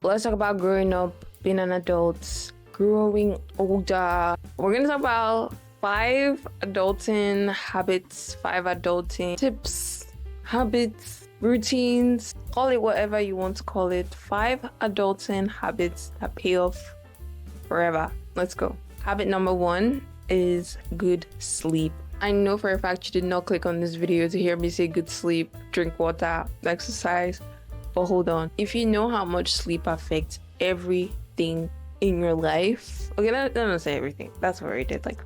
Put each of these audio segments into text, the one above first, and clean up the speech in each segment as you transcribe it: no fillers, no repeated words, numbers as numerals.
Let's talk about growing up, being an adult, growing older. We're gonna talk about 5 adulting tips, habits, routines, call it whatever you want to call it. 5 adulting habits that pay off forever. Let's go. Habit number 1 is good sleep. I know for a fact you did not click on this video to hear me say good sleep, drink water, exercise. But hold on. If you know how much sleep affects everything in your life, okay, let me say everything. That's what I did, like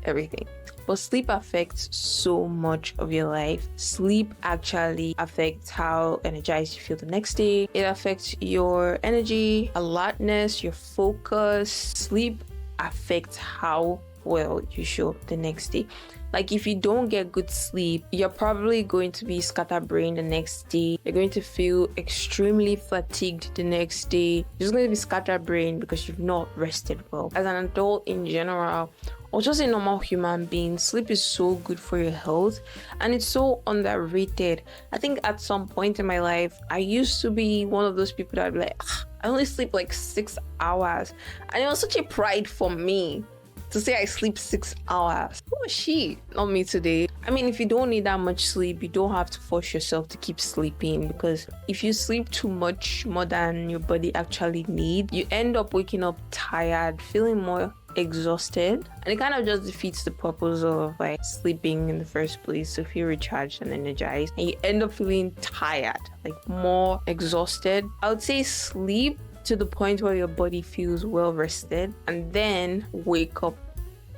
everything. But sleep affects so much of your life. Sleep actually affects how energized you feel the next day. It affects your energy, alertness, your focus. Sleep affects how well you show the next day. Like if you don't get good sleep, you're probably going to be scatterbrained the next day. You're going to feel extremely fatigued the next day. You're just going to be scatterbrained because you've not rested well. As an adult in general, or just a normal human being, sleep is so good for your health and it's so underrated. I think at some point in my life, I used to be one of those people that would be like, I only sleep like 6 hours. And it was such a pride for me to say I sleep 6 hours. Who was she? Not me today. I mean, if you don't need that much sleep, you don't have to force yourself to keep sleeping, because if you sleep too much, more than your body actually needs, you end up waking up tired, feeling more exhausted, and it kind of just defeats the purpose of like sleeping in the first place, to feel recharged and energized, and you end up feeling tired, like more exhausted. I would say sleep to the point where your body feels well rested, and then wake up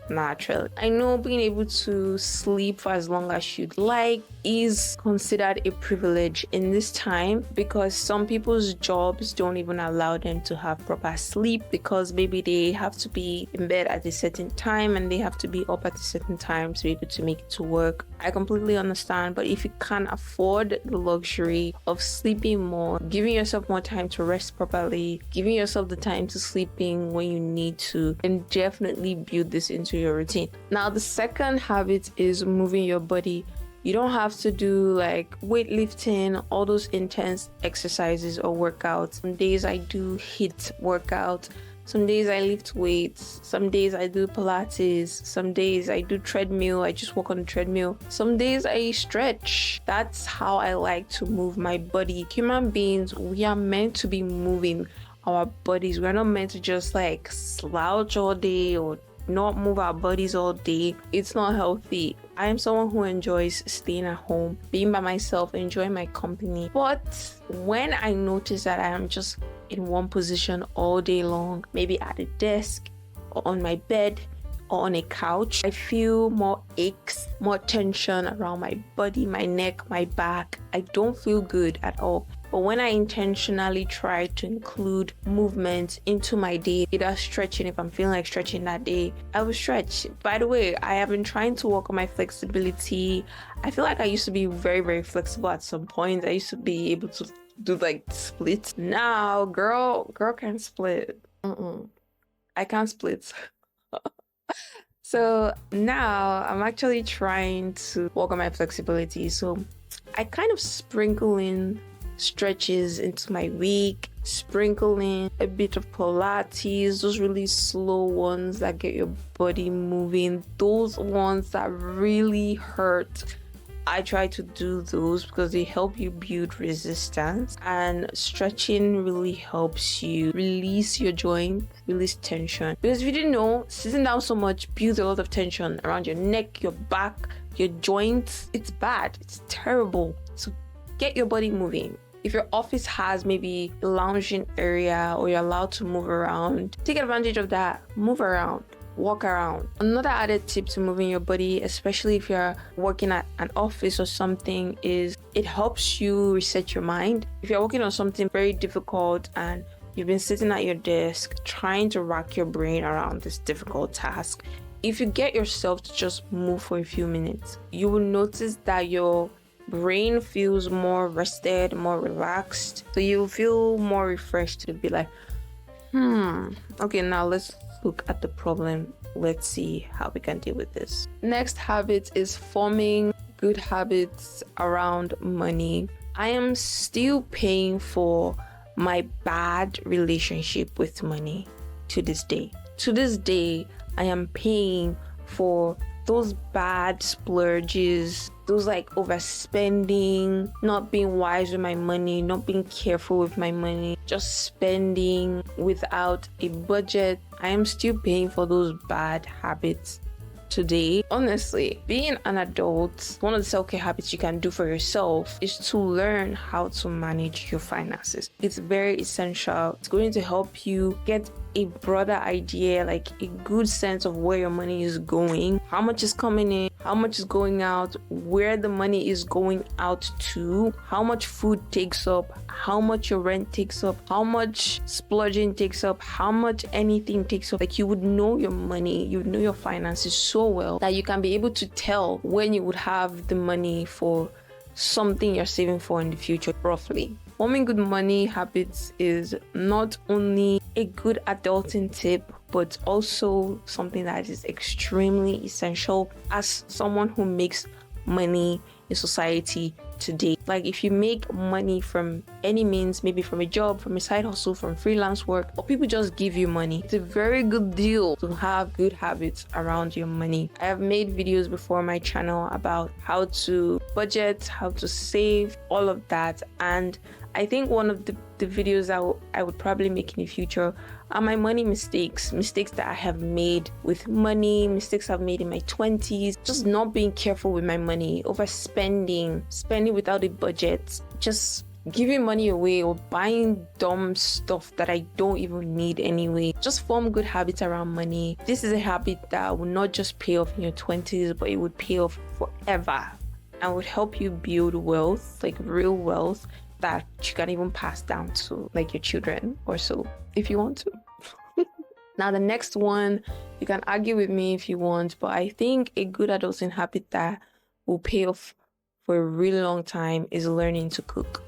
naturally. I know being able to sleep for as long as you'd like is considered a privilege in this time, because some people's jobs don't even allow them to have proper sleep, because maybe they have to be in bed at a certain time and they have to be up at a certain time to be able to make it to work. I completely understand, but if you can't afford the luxury of sleeping more, giving yourself more time to rest properly, giving yourself the time to sleeping when you need to, then definitely build this into your routine. Now, the second habit is moving your body. You don't have to do like weightlifting, all those intense exercises or workouts. Some days I do HIIT workout. Some days I lift weights. Some days I do Pilates. Some days I do treadmill. I just walk on the treadmill. Some days I stretch. That's how I like to move my body. Human beings, we are meant to be moving our bodies. We're not meant to just like slouch all day or not move our bodies all day. It's not healthy. I am someone who enjoys staying at home, being by myself, enjoying my company. But when I notice that I am just in one position all day long, maybe at a desk or on my bed or on a couch, I feel more aches, more tension around my body, my neck, my back. I don't feel good at all. But when I intentionally try to include movement into my day, either stretching, if I'm feeling like stretching that day, I will stretch. By the way, I have been trying to work on my flexibility. I feel like I used to be very, very flexible at some point. I used to be able to do like splits. Now, girl can't split. I can't split. So now I'm actually trying to work on my flexibility. So I kind of sprinkle in stretches into my week, sprinkling a bit of Pilates, those really slow ones that get your body moving, those ones that really hurt. I try to do those because they help you build resistance, and stretching really helps you release your joint, release tension. Because if you didn't know, sitting down so much builds a lot of tension around your neck, your back, your joints. It's bad, it's terrible. So get your body moving. If your office has maybe a lounging area or you're allowed to move around, take advantage of that. Move around, walk around. Another added tip to moving your body, especially if you're working at an office or something, is it helps you reset your mind. If you're working on something very difficult and you've been sitting at your desk trying to rack your brain around this difficult task, if you get yourself to just move for a few minutes, you will notice that your brain feels more rested, more relaxed. So you feel more refreshed to be like, okay, now let's look at the problem. Let's see how we can deal with this. Next habit is forming good habits around money. I am still paying for my bad relationship with money to this day. To this day, I am paying for those bad splurges, those like overspending, not being wise with my money, not being careful with my money, just spending without a budget. I am still paying for those bad habits today. Honestly, being an adult, one of the self-care habits you can do for yourself is to learn how to manage your finances. It's very essential. It's going to help you get a broader idea, like a good sense of where your money is going, how much is coming in, how much is going out, where the money is going out to, how much food takes up, how much your rent takes up, how much splurging takes up, how much anything takes up. Like, you would know your money, you would know your finances so well that you can be able to tell when you would have the money for something you're saving for in the future, roughly. Forming good money habits is not only a good adulting tip, but also something that is extremely essential as someone who makes money in society today. Like, if you make money from any means, maybe from a job, from a side hustle, from freelance work, or people just give you money, it's a very good deal to have good habits around your money. I have made videos before on my channel about how to budget, how to save, all of that. And I think one of the videos that I would probably make in the future are my money mistakes that I have made with money, mistakes I've made in my 20s, just not being careful with my money, overspending, spending without a budget, just giving money away or buying dumb stuff that I don't even need anyway. Just form good habits around money. This is a habit that will not just pay off in your 20s, but it would pay off forever and would help you build wealth, like real wealth, that you can even pass down to like your children or so, if you want to. Now, the next one, you can argue with me if you want, but I think a good adulting habit that will pay off for a really long time is learning to cook.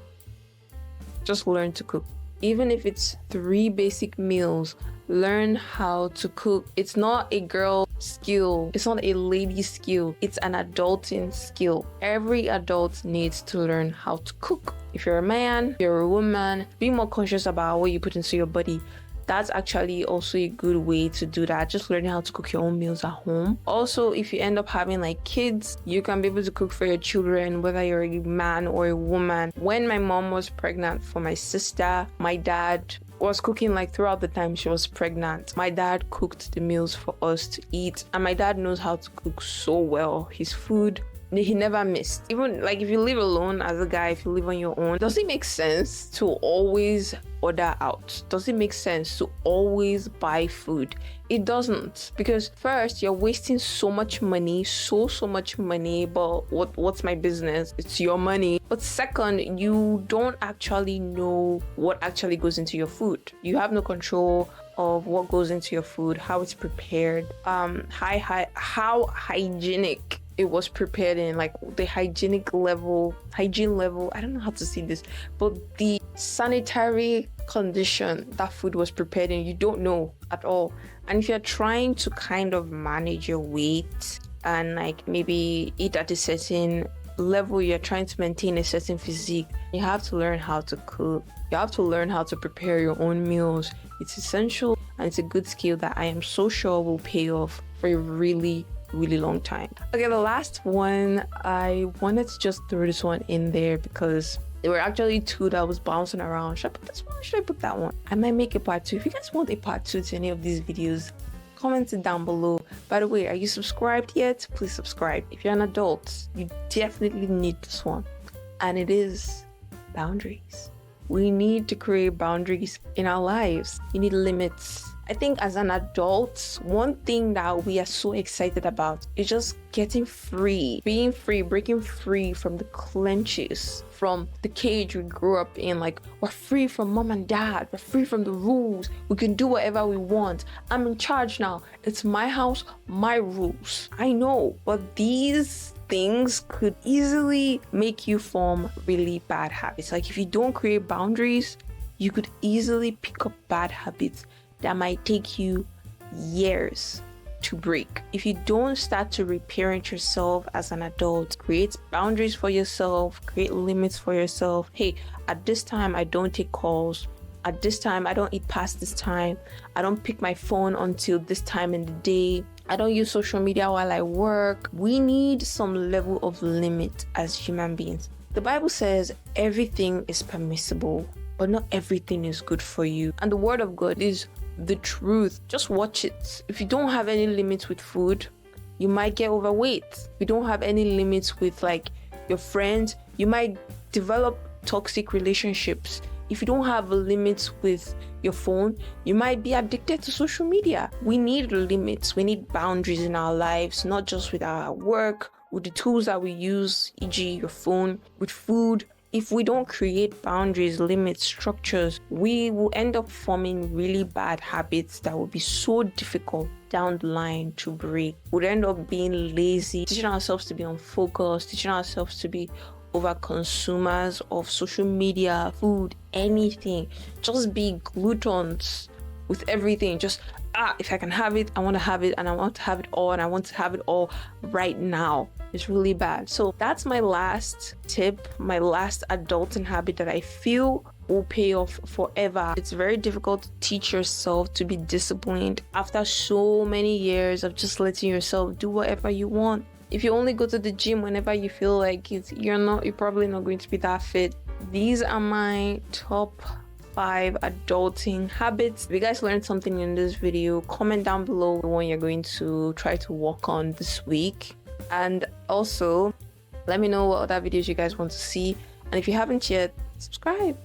Just learn to cook. Even if it's 3 basic meals, learn how to cook. It's not a girl skill. It's not a lady skill. It's an adulting skill. Every adult needs to learn how to cook. If you're a man, if you're a woman, be more conscious about what you put into your body. That's actually also a good way to do that. Just learning how to cook your own meals at home. Also, if you end up having like kids, you can be able to cook for your children, whether you're a man or a woman. When my mom was pregnant for my sister, my dad was cooking like throughout the time she was pregnant. My dad cooked the meals for us to eat, and my dad knows how to cook so well. His food, he never missed. Even like if you live alone as a guy, if you live on your own, does it make sense to always order out? Does it make sense to always buy food? It doesn't, because first, you're wasting so much money, so much money, but what's my business? It's your money. But second, you don't actually know what actually goes into your food. You have no control of what goes into your food, how it's prepared, how hygienic it was prepared in, like the hygiene level, I don't know how to say this, but the sanitary condition that food was prepared in, you don't know at all. And if you're trying to kind of manage your weight and like maybe eat at a certain level, you're trying to maintain a certain physique, you have to learn how to cook. You have to learn how to prepare your own meals. It's essential, and it's a good skill that I am so sure will pay off for a really long time. Okay, the last one, I wanted to just throw this one in there because there were actually 2 that was bouncing around. Should I put this one or should I put that one? I might make a part 2. If you guys want a part 2 to any of these videos, comment it down below. By the way, are you subscribed yet? Please subscribe. If you're an adult, you definitely need this one, and it is boundaries. We need to create boundaries in our lives. You need limits. I think as an adult, one thing that we are so excited about is just getting free, being free, breaking free from the clenches, from the cage we grew up in. Like, we're free from mom and dad, we're free from the rules, we can do whatever we want. I'm in charge now. It's my house, my rules. I know, but these things could easily make you form really bad habits. Like, if you don't create boundaries, you could easily pick up bad habits that might take you years to break. If you don't start to reparent yourself as an adult, create boundaries for yourself, create limits for yourself. Hey, at this time, I don't take calls. at this time, I don't eat past this time, I don't pick my phone until this time in the day, I don't use social media while I work. We need some level of limit as human beings. The Bible says everything is permissible, but not everything is good for you. And the word of God is the truth. Just watch it. If you don't have any limits with food, you might get overweight. If you don't have any limits with like your friends, you might develop toxic relationships. If you don't have limits with your phone, you might be addicted to social media. We need limits. We need boundaries in our lives, not just with our work, with the tools that we use, e.g. your phone, with food. If we don't create boundaries, limits, structures, we will end up forming really bad habits that will be so difficult down the line to break. We'll end up being lazy, teaching ourselves to be unfocused, teaching ourselves to be over consumers of social media, food, anything. Just be gluttons with everything. Just if I can have it, I want to have it, and I want to have it all, and I want to have it all right now. It's really bad. So that's my last tip, my last adulting habit that I feel will pay off forever. It's very difficult to teach yourself to be disciplined after so many years of just letting yourself do whatever you want. If you only go to the gym whenever you feel like it, you're probably not going to be that fit. These are my top 5 adulting habits. If you guys learned something in this video, comment down below the one you're going to try to work on this week. And also, let me know what other videos you guys want to see. And if you haven't yet, subscribe.